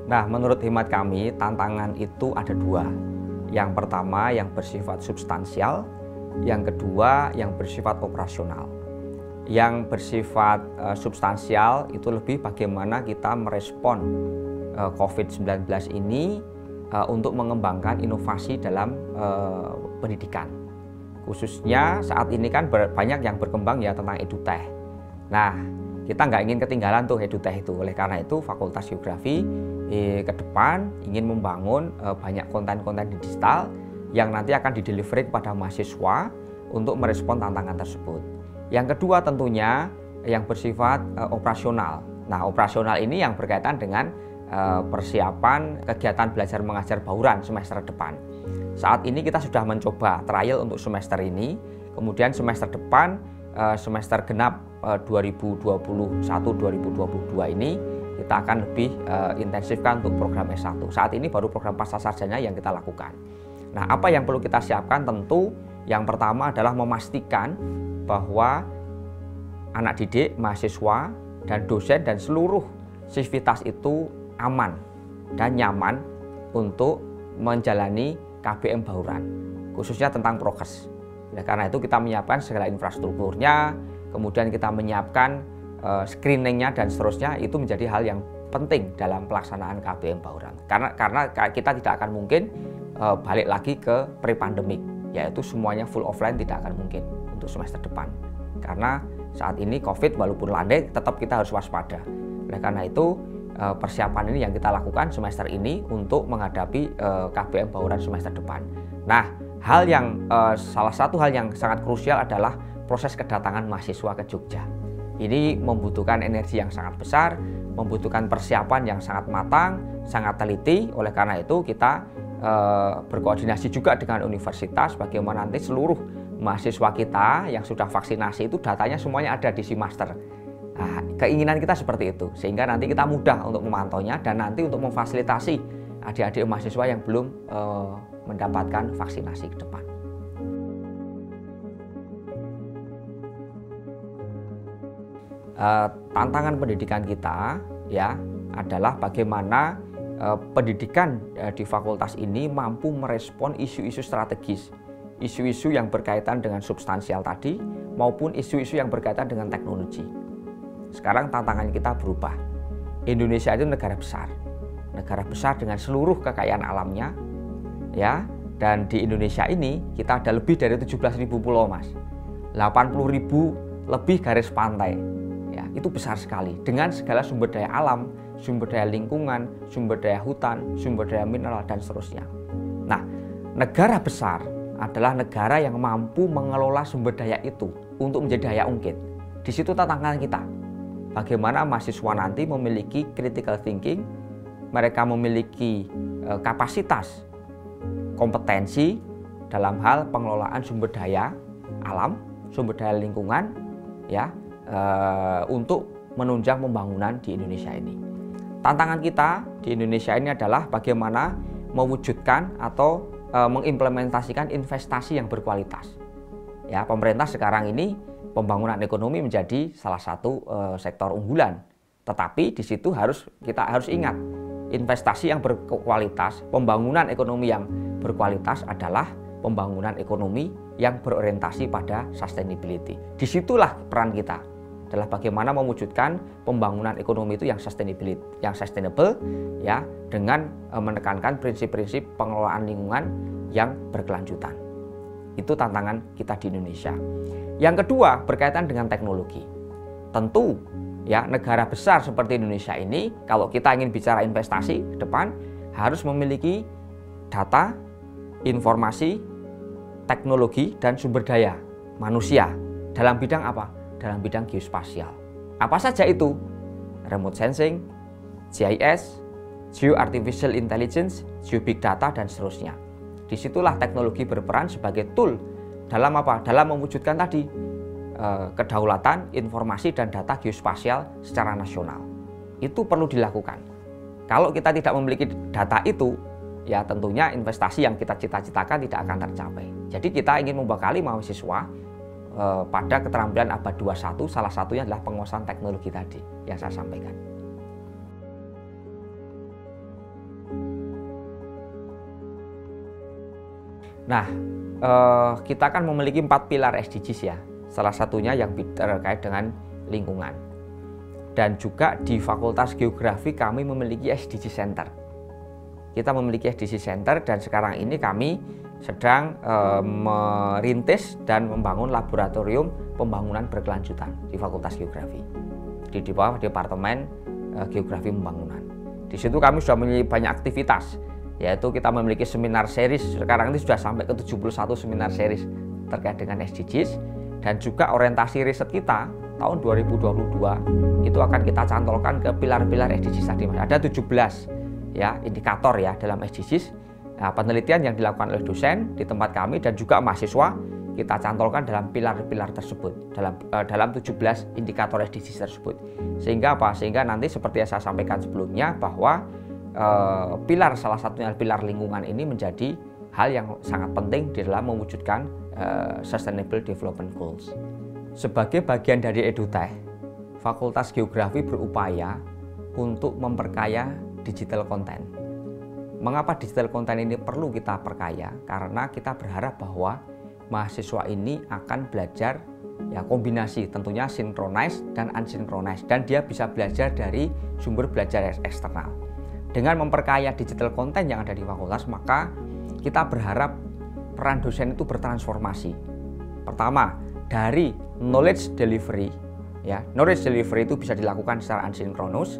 Nah, menurut hemat kami, tantangan itu ada dua. Yang pertama yang bersifat substansial, yang kedua yang bersifat operasional. Yang bersifat substansial itu lebih bagaimana kita merespon COVID-19 ini untuk mengembangkan inovasi dalam pendidikan. Khususnya saat ini kan banyak yang berkembang ya tentang edutech. Nah, kita nggak ingin ketinggalan tuh edutech itu. Oleh karena itu Fakultas Geografi ke depan ingin membangun banyak konten-konten digital yang nanti akan didelivery kepada mahasiswa untuk merespon tantangan tersebut. Yang kedua tentunya yang bersifat operasional. Nah, operasional ini yang berkaitan dengan persiapan kegiatan belajar mengajar bauran semester depan. Saat ini kita sudah mencoba trial untuk semester ini, kemudian semester depan semester genap 2021-2022 ini kita akan lebih intensifkan untuk program S1. Saat ini baru program pascasarjana yang kita lakukan. Nah, apa yang perlu kita siapkan? Tentu yang pertama adalah memastikan bahwa anak didik, mahasiswa, dan dosen dan seluruh sivitas itu aman dan nyaman untuk menjalani KBM Bauran, khususnya tentang prokes. Nah, karena itu kita menyiapkan segala infrastrukturnya, kemudian kita menyiapkan screeningnya dan seterusnya. Itu menjadi hal yang penting dalam pelaksanaan KBM Bauran. Karena kita tidak akan mungkin balik lagi ke pre-pandemic, yaitu semuanya full offline tidak akan mungkin untuk semester depan. Karena saat ini COVID walaupun landai, tetap kita harus waspada. Oleh karena itu persiapan ini yang kita lakukan semester ini untuk menghadapi KBM Bauran semester depan. Nah, salah satu hal yang sangat krusial adalah proses kedatangan mahasiswa ke Jogja. Ini membutuhkan energi yang sangat besar, membutuhkan persiapan yang sangat matang, sangat teliti. Oleh karena itu kita berkoordinasi juga dengan universitas bagaimana nanti seluruh mahasiswa kita yang sudah vaksinasi itu datanya semuanya ada di Simaster. Nah, keinginan kita seperti itu, sehingga nanti kita mudah untuk memantaunya dan nanti untuk memfasilitasi adik-adik mahasiswa yang belum mendapatkan vaksinasi ke depan. Tantangan pendidikan kita ya adalah bagaimana pendidikan di fakultas ini mampu merespon isu-isu strategis, isu-isu yang berkaitan dengan substansial tadi maupun isu-isu yang berkaitan dengan teknologi. Sekarang tantangan kita berubah. Indonesia itu negara besar dengan seluruh kekayaan alamnya, ya. Dan di Indonesia ini kita ada lebih dari 17.000 pulau, Mas. 80.000 lebih garis pantai. Ya, itu besar sekali dengan segala sumber daya alam, sumber daya lingkungan, sumber daya hutan, sumber daya mineral dan seterusnya. Nah, negara besar adalah negara yang mampu mengelola sumber daya itu untuk menjadi daya ungkit. Di situ tantangan kita. Bagaimana mahasiswa nanti memiliki critical thinking, mereka memiliki kapasitas, kompetensi dalam hal pengelolaan sumber daya alam, sumber daya lingkungan, ya, untuk menunjang pembangunan di Indonesia ini. Tantangan kita di Indonesia ini adalah bagaimana mewujudkan atau mengimplementasikan investasi yang berkualitas. Ya, pemerintah sekarang ini pembangunan ekonomi menjadi salah satu sektor unggulan. Tetapi di situ kita harus ingat, investasi yang berkualitas, pembangunan ekonomi yang berkualitas adalah pembangunan ekonomi yang berorientasi pada sustainability. Disitulah peran kita, adalah bagaimana mewujudkan pembangunan ekonomi itu yang sustainable, ya, dengan menekankan prinsip-prinsip pengelolaan lingkungan yang berkelanjutan. Itu tantangan kita di Indonesia. Yang kedua berkaitan dengan teknologi. Tentu ya negara besar seperti Indonesia ini kalau kita ingin bicara investasi ke depan harus memiliki data, informasi, teknologi dan sumber daya manusia dalam bidang apa? Dalam bidang geospasial. Apa saja itu? Remote sensing, GIS, Geo Artificial Intelligence, Geo Big Data dan seterusnya. Disitulah teknologi berperan sebagai tool dalam apa? Dalam mewujudkan tadi kedaulatan informasi dan data geospasial secara nasional. Itu perlu dilakukan. Kalau kita tidak memiliki data itu, ya tentunya investasi yang kita cita-citakan tidak akan tercapai. Jadi kita ingin membekali mahasiswa pada keterampilan abad 21, salah satunya adalah penguasaan teknologi tadi yang saya sampaikan. Nah, kita kan memiliki 4 pilar SDGs ya. Salah satunya yang terkait dengan lingkungan. Dan juga di Fakultas Geografi kami memiliki SDG Center. Kita memiliki SDG Center dan sekarang ini kami sedang merintis dan membangun laboratorium pembangunan berkelanjutan di Fakultas Geografi. Di bawah Departemen Geografi Pembangunan. Di situ kami sudah memiliki banyak aktivitas, yaitu kita memiliki seminar series. Sekarang ini sudah sampai ke 71 seminar series terkait dengan SDGs. Dan juga orientasi riset kita tahun 2022 itu akan kita cantolkan ke pilar-pilar SDGs tadi. Ada 17 ya indikator ya dalam SDGs. Nah, penelitian yang dilakukan oleh dosen di tempat kami dan juga mahasiswa kita cantolkan dalam pilar-pilar tersebut, dalam 17 indikator SDGs tersebut. Sehingga apa? Sehingga nanti seperti yang saya sampaikan sebelumnya bahwa pilar salah satunya pilar lingkungan ini menjadi hal yang sangat penting di dalam mewujudkan Sustainable Development Goals. Sebagai bagian dari EduTech, Fakultas Geografi berupaya untuk memperkaya digital content. Mengapa digital content ini perlu kita perkaya? Karena kita berharap bahwa mahasiswa ini akan belajar ya kombinasi, tentunya sinkronis dan unsinkronis, dan dia bisa belajar dari sumber belajar eksternal. Dengan memperkaya digital content yang ada di fakultas, maka kita berharap peran dosen itu bertransformasi. Pertama, dari knowledge delivery, ya, knowledge delivery itu bisa dilakukan secara asinkronus.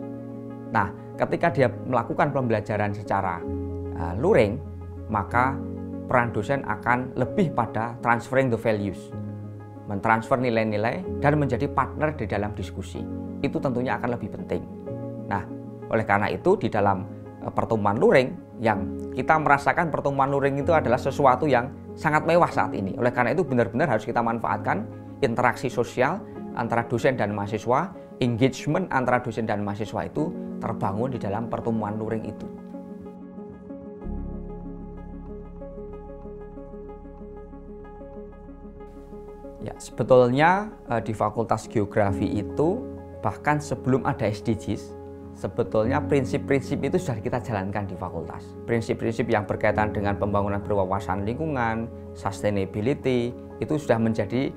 Nah, ketika dia melakukan pembelajaran secara luring, maka peran dosen akan lebih pada transferring the values, mentransfer nilai-nilai dan menjadi partner di dalam diskusi. Itu tentunya akan lebih penting. Nah, oleh karena itu di dalam pertemuan luring yang kita merasakan pertemuan luring itu adalah sesuatu yang sangat mewah saat ini. Oleh karena itu benar-benar harus kita manfaatkan interaksi sosial antara dosen dan mahasiswa, engagement antara dosen dan mahasiswa itu terbangun di dalam pertemuan luring itu. Ya, sebetulnya di Fakultas Geografi itu bahkan sebelum ada SDGs, sebetulnya prinsip-prinsip itu sudah kita jalankan di fakultas. Prinsip-prinsip yang berkaitan dengan pembangunan berwawasan lingkungan, sustainability, itu sudah menjadi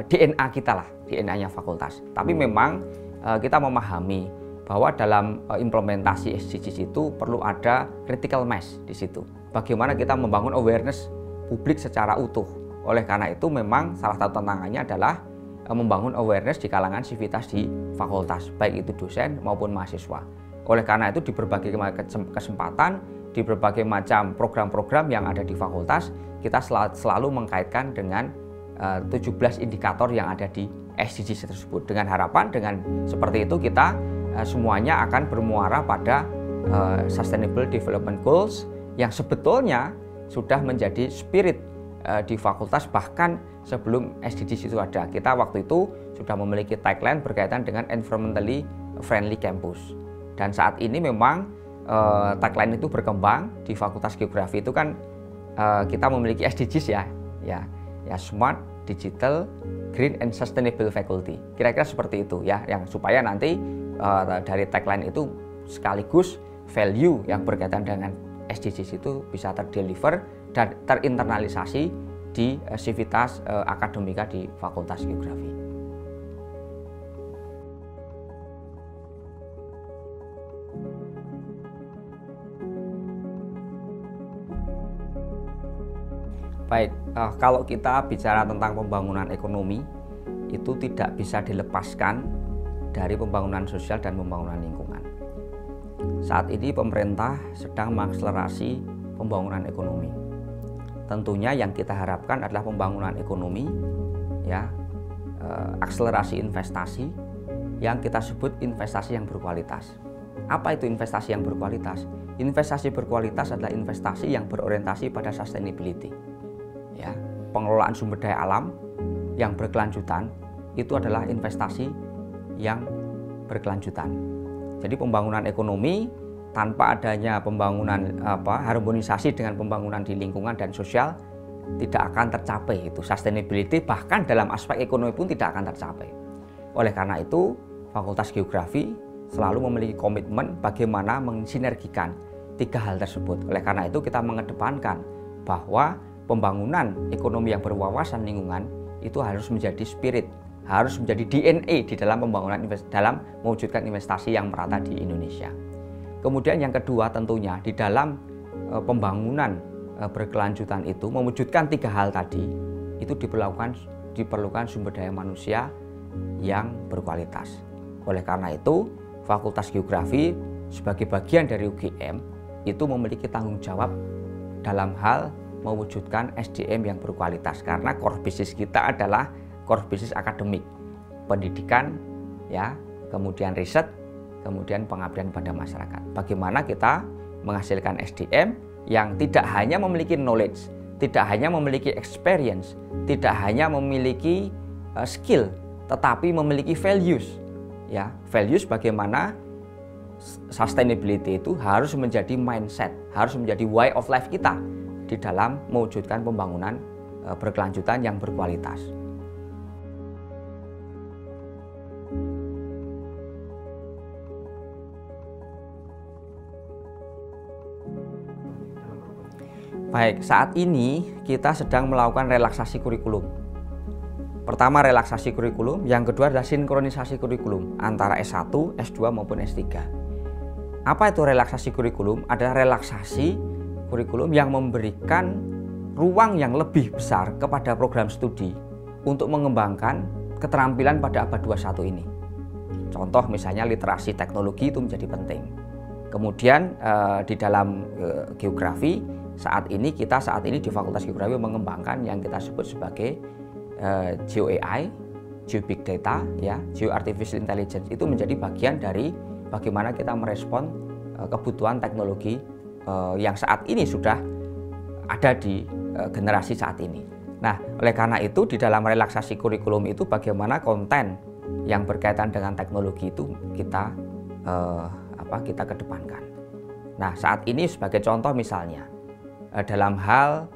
DNA kita lah, DNA-nya fakultas. Tapi memang kita memahami bahwa dalam implementasi SDGs itu perlu ada critical mass di situ. Bagaimana kita membangun awareness publik secara utuh. Oleh karena itu memang salah satu tantangannya adalah membangun awareness di kalangan sivitas di fakultas, baik itu dosen maupun mahasiswa. Oleh karena itu di berbagai kesempatan, di berbagai macam program-program yang ada di fakultas, kita selalu mengkaitkan dengan 17 indikator yang ada di SDGs tersebut. Dengan harapan dengan seperti itu kita semuanya akan bermuara pada Sustainable Development Goals yang sebetulnya sudah menjadi spirit di fakultas bahkan sebelum SDGs itu ada. Kita waktu itu sudah memiliki tagline berkaitan dengan environmentally friendly campus. Dan saat ini memang tagline itu berkembang di Fakultas Geografi itu kan kita memiliki SDGs ya Smart, Digital, Green and Sustainable Faculty. Kira-kira seperti itu ya, yang supaya nanti dari tagline itu sekaligus value yang berkaitan dengan SDGs itu bisa terdeliver dan terinternalisasi di sivitas akademika di Fakultas Geografi. Baik, kalau kita bicara tentang pembangunan ekonomi, itu tidak bisa dilepaskan dari pembangunan sosial dan pembangunan lingkungan. Saat ini pemerintah sedang mengakselerasi pembangunan ekonomi. Tentunya yang kita harapkan adalah pembangunan ekonomi, akselerasi investasi yang kita sebut investasi yang berkualitas. Apa itu investasi yang berkualitas? Investasi berkualitas adalah investasi yang berorientasi pada sustainability. Ya, pengelolaan sumber daya alam yang berkelanjutan itu adalah investasi yang berkelanjutan. Jadi pembangunan ekonomi tanpa adanya pembangunan harmonisasi dengan pembangunan di lingkungan dan sosial tidak akan tercapai itu sustainability, bahkan dalam aspek ekonomi pun tidak akan tercapai. Oleh karena itu Fakultas Geografi selalu memiliki komitmen bagaimana mensinergikan tiga hal tersebut. Oleh karena itu kita mengedepankan bahwa pembangunan ekonomi yang berwawasan lingkungan itu harus menjadi spirit, harus menjadi DNA di dalam pembangunan dalam mewujudkan investasi yang merata di Indonesia. Kemudian yang kedua tentunya di dalam pembangunan berkelanjutan itu mewujudkan 3 hal tadi itu diperlukan sumber daya manusia yang berkualitas. Oleh karena itu, Fakultas Geografi sebagai bagian dari UGM itu memiliki tanggung jawab dalam hal mewujudkan SDM yang berkualitas, karena core business kita adalah core business akademik, pendidikan, ya, kemudian riset, kemudian pengabdian pada masyarakat. Bagaimana kita menghasilkan SDM yang tidak hanya memiliki knowledge, tidak hanya memiliki experience, tidak hanya memiliki skill, tetapi memiliki values. Ya, values bagaimana sustainability itu harus menjadi mindset, harus menjadi way of life kita di dalam mewujudkan pembangunan berkelanjutan yang berkualitas. Baik, saat ini kita sedang melakukan relaksasi kurikulum. Pertama relaksasi kurikulum, yang kedua adalah sinkronisasi kurikulum antara S1, S2 maupun S3. Apa itu relaksasi kurikulum? Adalah relaksasi kurikulum yang memberikan ruang yang lebih besar kepada program studi untuk mengembangkan keterampilan pada abad 21 ini. Contoh misalnya literasi teknologi itu menjadi penting. Kemudian di dalam geografi saat ini di Fakultas Geografi mengembangkan yang kita sebut sebagai Geo AI, Geo Big Data, ya, Geo Artificial Intelligence itu menjadi bagian dari bagaimana kita merespon kebutuhan teknologi yang saat ini sudah ada di generasi saat ini. Nah, oleh karena itu di dalam relaksasi kurikulum itu bagaimana konten yang berkaitan dengan teknologi itu kita kedepankan. Nah, saat ini sebagai contoh misalnya dalam hal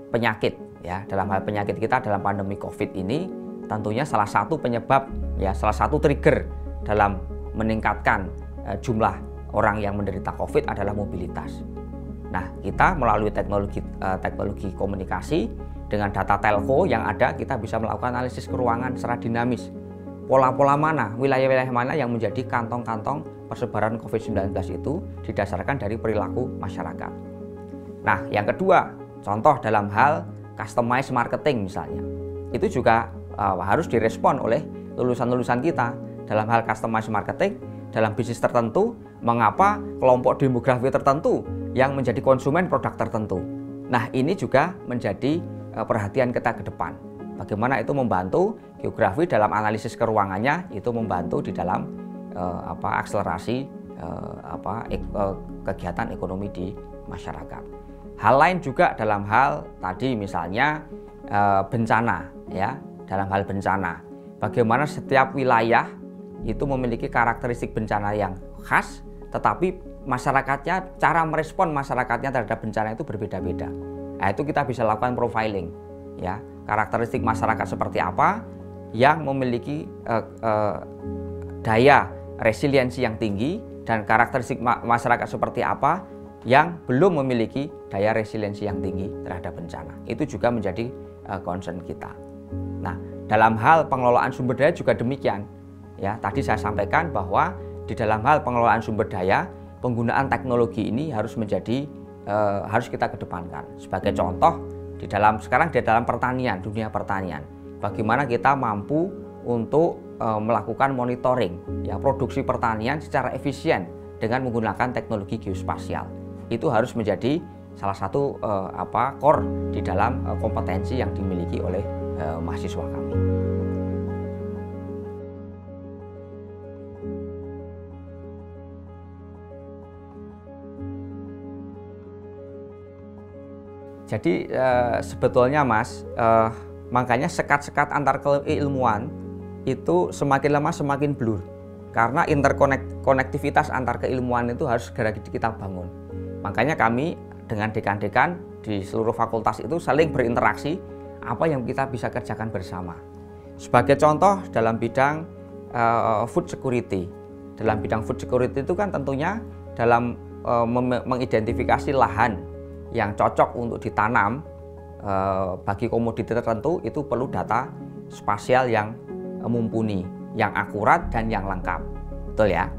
penyakit, ya, dalam hal penyakit kita dalam pandemi COVID ini tentunya salah satu penyebab, ya, salah satu trigger dalam meningkatkan jumlah orang yang menderita COVID adalah mobilitas. Nah, kita melalui teknologi komunikasi dengan data telco yang ada, kita bisa melakukan analisis keruangan secara dinamis. Pola-pola mana, wilayah-wilayah mana yang menjadi kantong-kantong persebaran COVID-19 itu didasarkan dari perilaku masyarakat. Nah, yang kedua, contoh dalam hal customized marketing misalnya, itu juga harus direspon oleh lulusan-lulusan kita dalam hal customized marketing dalam bisnis tertentu, mengapa kelompok demografi tertentu yang menjadi konsumen produk tertentu. Nah, ini juga menjadi perhatian kita ke depan. Bagaimana itu membantu geografi dalam analisis keruangannya, itu membantu di dalam akselerasi kegiatan ekonomi di masyarakat. Hal lain juga dalam hal tadi misalnya bencana, ya, dalam hal bencana. Bagaimana setiap wilayah itu memiliki karakteristik bencana yang khas, tetapi masyarakatnya, cara merespon masyarakatnya terhadap bencana itu berbeda-beda. Nah, itu kita bisa lakukan profiling, ya, karakteristik masyarakat seperti apa yang memiliki daya resiliensi yang tinggi dan karakteristik masyarakat seperti apa yang belum memiliki daya resiliensi yang tinggi terhadap bencana. Itu juga menjadi concern kita. Nah, dalam hal pengelolaan sumber daya juga demikian. Ya, tadi saya sampaikan bahwa di dalam hal pengelolaan sumber daya, penggunaan teknologi ini harus harus kita kedepankan. Sebagai contoh, sekarang di dalam pertanian, dunia pertanian, bagaimana kita mampu untuk melakukan monitoring, ya, produksi pertanian secara efisien dengan menggunakan teknologi geospasial. Itu harus menjadi salah satu core di dalam kompetensi yang dimiliki oleh mahasiswa kami. Jadi sebetulnya Mas, makanya sekat-sekat antar keilmuan itu semakin lama semakin blur. Karena interkonektivitas antar keilmuan itu harus segera kita bangun. Makanya kami dengan dekan-dekan di seluruh fakultas itu saling berinteraksi apa yang kita bisa kerjakan bersama. Sebagai contoh dalam bidang food security. Dalam bidang food security itu kan tentunya dalam mengidentifikasi lahan yang cocok untuk ditanam bagi komoditi tertentu itu perlu data spasial yang mumpuni, yang akurat dan yang lengkap. Betul ya?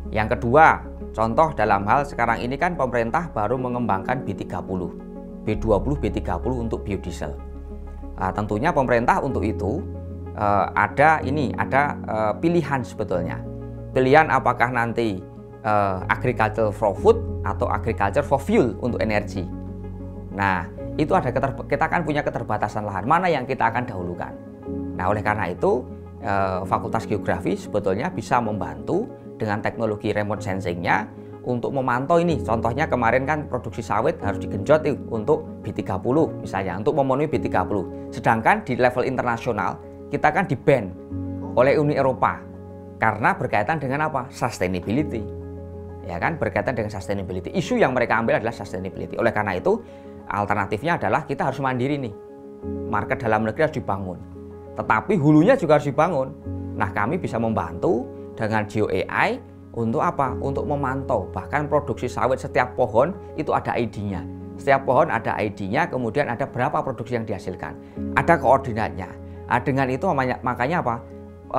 Yang kedua, contoh dalam hal sekarang ini kan pemerintah baru mengembangkan B30, B20, B30 untuk biodiesel. Tentunya pemerintah untuk itu ada pilihan sebetulnya. Pilihan apakah nanti agriculture for food atau agriculture for fuel untuk energi. Nah, itu kita kan punya keterbatasan lahan, mana yang kita akan dahulukan. Nah, oleh karena itu Fakultas Geografi sebetulnya bisa membantu dengan teknologi remote sensing-nya untuk memantau ini. Contohnya kemarin kan produksi sawit harus digenjot untuk B30 misalnya, untuk memenuhi B30. Sedangkan di level internasional kita kan di-ban oleh Uni Eropa karena berkaitan dengan apa? Sustainability. Ya kan, berkaitan dengan sustainability. Isu yang mereka ambil adalah sustainability. Oleh karena itu, alternatifnya adalah kita harus mandiri nih. Market dalam negeri harus dibangun. Tetapi hulunya juga harus dibangun. Nah, kami bisa membantu dengan Geo AI untuk apa? Untuk memantau. Bahkan produksi sawit setiap pohon itu ada ID-nya. Setiap pohon ada ID-nya, kemudian ada berapa produksi yang dihasilkan. Ada koordinatnya. Nah, dengan itu makanya apa?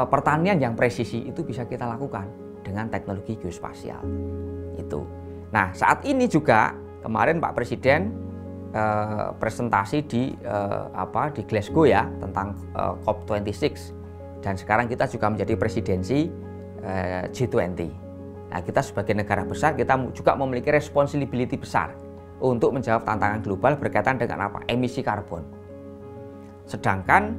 Pertanian yang presisi itu bisa kita lakukan dengan teknologi geospasial. Itu. Nah, saat ini juga kemarin Pak Presiden presentasi di Glasgow ya tentang COP26, dan sekarang kita juga menjadi presidensi G20. Nah, kita sebagai negara besar kita juga memiliki responsibility besar untuk menjawab tantangan global berkaitan dengan apa? Emisi karbon. Sedangkan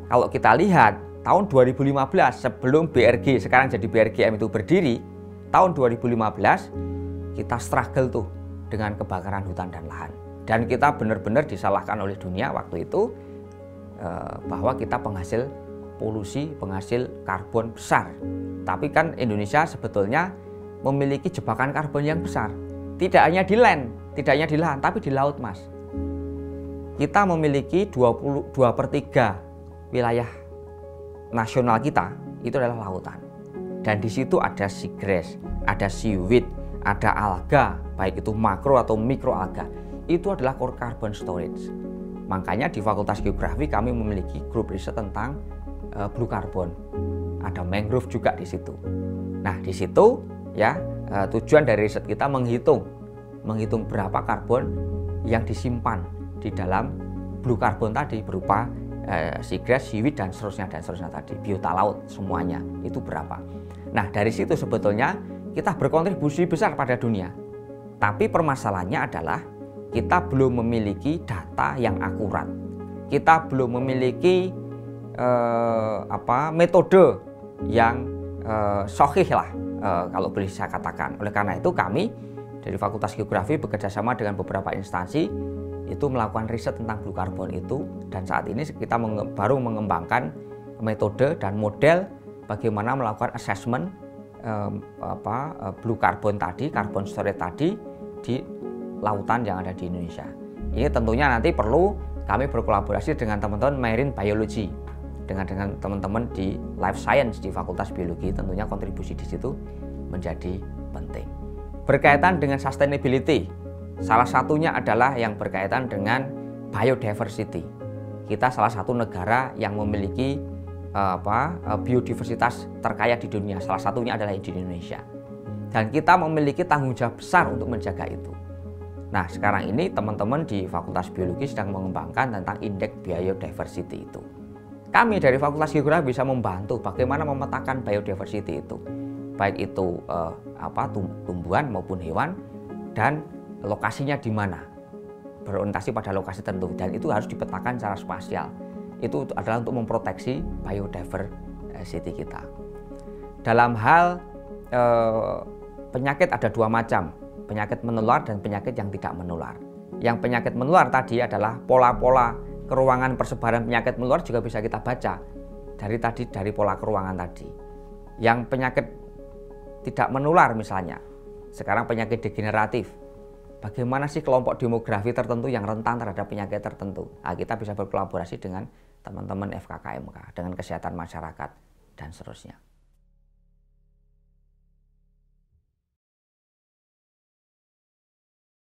kalau kita lihat tahun 2015 sebelum BRG sekarang jadi BRGM itu berdiri, tahun 2015 kita struggle tuh dengan kebakaran hutan dan lahan. Dan kita benar-benar disalahkan oleh dunia waktu itu bahwa kita penghasil polusi, penghasil karbon besar. Tapi kan Indonesia sebetulnya memiliki jebakan karbon yang besar. Tidak hanya di land, tidak hanya di lahan, tapi di laut, Mas. Kita memiliki 2/3 wilayah nasional kita itu adalah lautan. Dan di situ ada seagrass, ada seaweed, ada alga, baik itu makro atau mikro alga. Itu adalah core carbon storage. Makanya di Fakultas Geografi kami memiliki grup riset tentang blue carbon. Ada mangrove juga di situ. Nah, di situ ya tujuan dari riset kita menghitung berapa karbon yang disimpan di dalam blue carbon tadi berupa seagrass, seaweed dan seterusnya tadi, biota laut semuanya itu berapa. Nah, dari situ sebetulnya kita berkontribusi besar pada dunia. Tapi permasalahannya adalah kita belum memiliki data yang akurat. Kita belum memiliki metode yang sahih lah, kalau boleh saya katakan. Oleh karena itu kami dari Fakultas Geografi bekerjasama dengan beberapa instansi itu melakukan riset tentang blue carbon itu, dan saat ini kita baru mengembangkan metode dan model bagaimana melakukan assessment blue carbon tadi, carbon storage tadi di lautan yang ada di Indonesia. Ini tentunya nanti perlu kami berkolaborasi dengan teman-teman marine biology, dengan teman-teman di life science di Fakultas Biologi. Tentunya kontribusi di situ menjadi penting. Berkaitan dengan sustainability, salah satunya adalah yang berkaitan dengan biodiversity. Kita salah satu negara yang memiliki biodiversitas terkaya di dunia. Salah satunya adalah di Indonesia. Dan kita memiliki tanggung jawab besar untuk menjaga itu. Nah, sekarang ini teman-teman di Fakultas Biologi sedang mengembangkan tentang indeks biodiversity itu. Kami dari Fakultas Geografi bisa membantu bagaimana memetakan biodiversity itu. Baik itu tumbuhan maupun hewan, dan lokasinya di mana. Berorientasi pada lokasi tertentu, dan itu harus dipetakan secara spasial. Itu adalah untuk memproteksi biodiversity kita. Dalam hal penyakit ada dua macam, penyakit menular dan penyakit yang tidak menular. Yang penyakit menular tadi adalah pola-pola keruangan persebaran penyakit menular juga bisa kita baca dari pola keruangan tadi. Yang penyakit tidak menular misalnya, sekarang penyakit degeneratif. Bagaimana sih kelompok demografi tertentu yang rentan terhadap penyakit tertentu? Nah, kita bisa berkolaborasi dengan teman-teman FKKMK, dengan kesehatan masyarakat dan seterusnya.